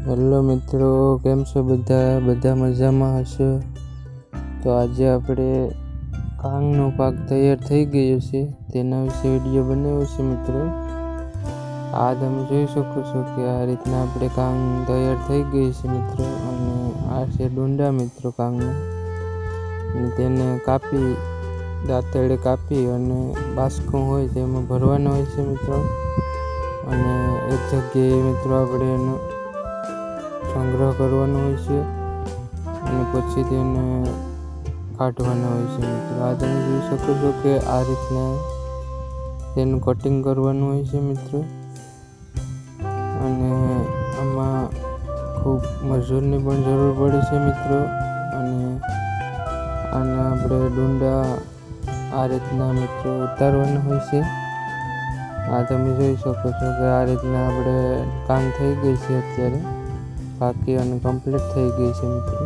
Hello મિત્રો, કેમ છો બધા મજામાં હશો? તો આજે આપણે કાંગનો પાક તૈયાર થઈ ગયો છે તેના વિશે વિડીયો બનાવ્યો છે મિત્રો. આ તમે જોઈ શકો છો કે આ રીતના આપણે કાંગ તૈયાર થઈ ગઈ છે મિત્રો. અને આ છે ડુંડા મિત્રો કાંગના, અને તેને કાપી દાંતરડે કાપી અને બાસકું હોય તેમાં ભરવાનો હોય છે મિત્રો. અને એક જગ્યાએ મિત્રો આપણે એનો સંગ્રહ કરવાનો હોય છે અને પછી તેને કાઢવાનો હોય છે મિત્રો. આ તમે જોઈ શકો છો કે આ રીતના તેનું કટિંગ કરવાનું હોય છે મિત્રો. અને આમાં ખૂબ મજૂરની પણ જરૂર પડે છે મિત્રો. અને આને આપણે ડુંડા આ રીતના મિત્રો ઉતારવાના હોય છે. આ તમે જોઈ શકો છો કે આ રીતના આપણે કામ થઈ ગઈ છે અત્યારે પાકી અને કમ્પ્લીટ થઈ ગઈ છે મિત્રો.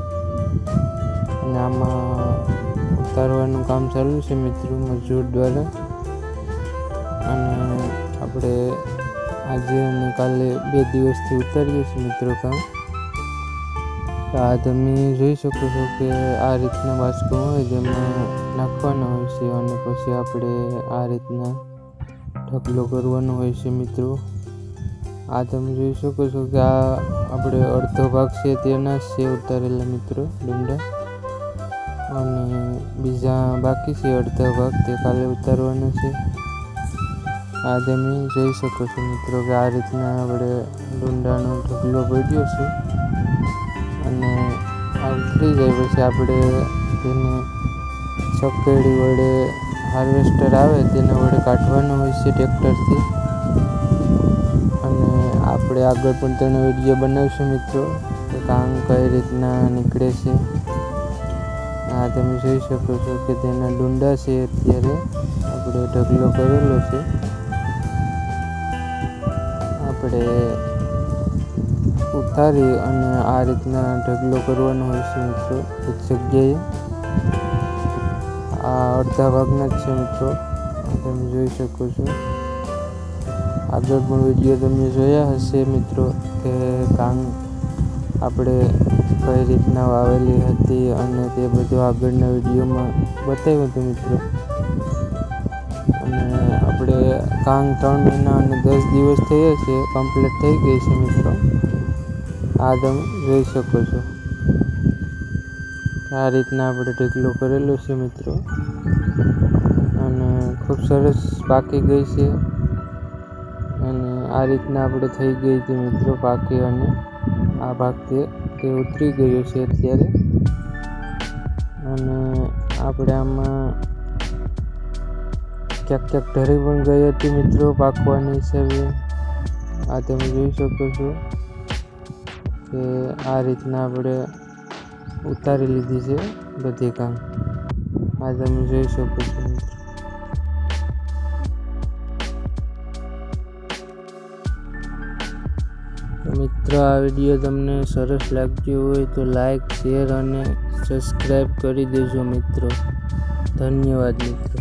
અને આમાં ઉતારવાનું કામ ચાલુ છે મિત્રો મજૂર દ્વારા. અને આપણે આજે અને કાલે 2 દિવસથી ઉતારીએ છીએ મિત્રો કામ. આ તમે જોઈ શકો છો કે આ રીતના બાસકો હોય જેમાં નાખવાના હોય છે અને પછી આપણે આ રીતના ઢગલો કરવાનો હોય છે મિત્રો. આ તમે જોઈ શકો છો કે આ આપણે અડધો ભાગ છે તેના છે ઉતારેલા મિત્રો ડુંડા, અને બીજા બાકી છે અડધા ભાગ તે કાલે ઉતારવાના છે. આ તમે જોઈ શકો છો મિત્રો કે આ રીતના આપણે ડુંડાનો ઢગલો પડ્યો છે. અને આ ઉતરી જાય પછી આપણે તેને ચકેડી વડે હાર્વેસ્ટર આવે તેના વડે કાઢવાનો હોય છે ટ્રેક્ટરથી. અને આપણે આગળ પણ તેનો વિડીયો બનાવશું મિત્રો કે કાંગ કઈ રીતના નીકળે છે. આ તમે જોઈ શકો છો કે તેના ડુંડા છે અત્યારે આપણે ઢગલો કરેલો છે. આપણે ઉતારી અને આ રીતના ઢગલો કરવાનો હોય છે મિત્રો એક જગ્યાએ. આ અડધા ભાગના જ છે મિત્રો, તમે જોઈ શકો છો. આગળ પણ વિડીયો તમે જોયા હશે મિત્રો કે કાંગ આપણે કઈ રીતના વાવેલી હતી અને તે બધું આગળના વિડીયોમાં બતાવ્યું હતું મિત્રો. અને આપણે કાંગ 3 મહિના અને 10 દિવસ થયા છે કમ્પ્લીટ થઈ ગઈ છે મિત્રો. આ તમે જોઈ શકો છો આ રીતના આપણે ઢગલો કરેલો છે મિત્રો. અને ખૂબ સરસ પાકી ગઈ છે. અને આ રીતના આપણે થઈ ગઈ હતી મિત્રો પાકી, અને આ ભાગ તે ઉતરી ગયો છે અત્યારે. અને આપણે આમાં ક્યાંક ઢરી પણ ગઈ હતી મિત્રો પાકવાની હિસાબે. આ તમે જોઈ શકો છો કે આ રીતના આપણે ઉતારી લીધી છે બધી કામ. આ તમે જોઈ શકો છો મિત્રો. મિત્રો આ વિડીયો તમને સરસ લાગ્યો હોય તો લાઈક, શેર અને સબસ્ક્રાઈબ કરી દેજો મિત્રો. ધન્યવાદ મિત્રો.